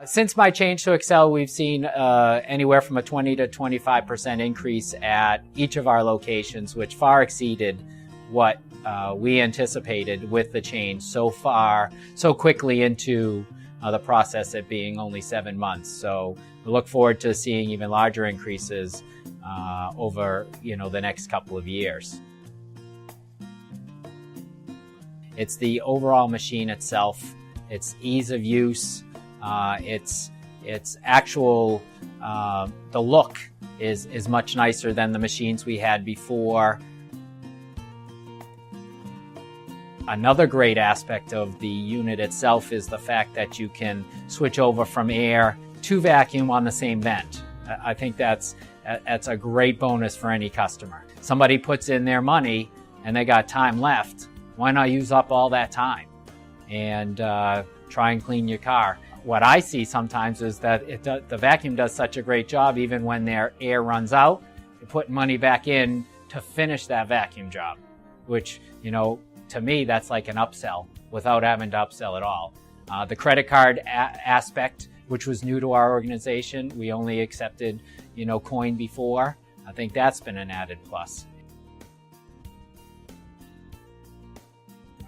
Since my change to Excel, we've seen anywhere from a 20 to 25% increase at each of our locations, which far exceeded what we anticipated with the change so quickly into the process, it being only 7 months. So we look forward to seeing even larger increases over the next couple of years. It's the overall machine itself, its ease of use, its actual the look is much nicer than the machines we had before. Another great aspect of the unit itself is the fact that you can switch over from air to vacuum on the same vent. I think that's a great bonus for any customer. Somebody puts in their money and they got time left. Why not use up all that time and try and clean your car? What I see sometimes is that the vacuum does such a great job, even when their air runs out, you put money back in to finish that vacuum job, which, to me, that's like an upsell without having to upsell at all. The credit card aspect, which was new to our organization, we only accepted, coin before. I think that's been an added plus.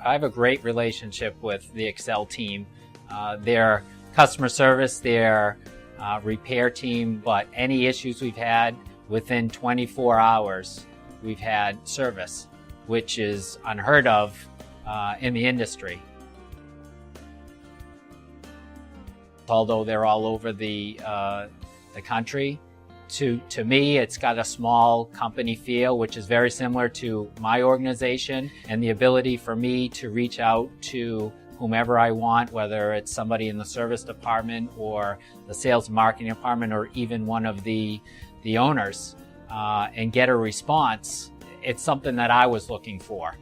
I have a great relationship with the Excel team. Their customer service, their repair team, but any issues we've had, within 24 hours, we've had service, which is unheard of in the industry. Although they're all over the country, to me, it's got a small company feel, which is very similar to my organization, and the ability for me to reach out to whomever I want, whether it's somebody in the service department or the sales and marketing department or even one of the owners, and get a response. It's something that I was looking for.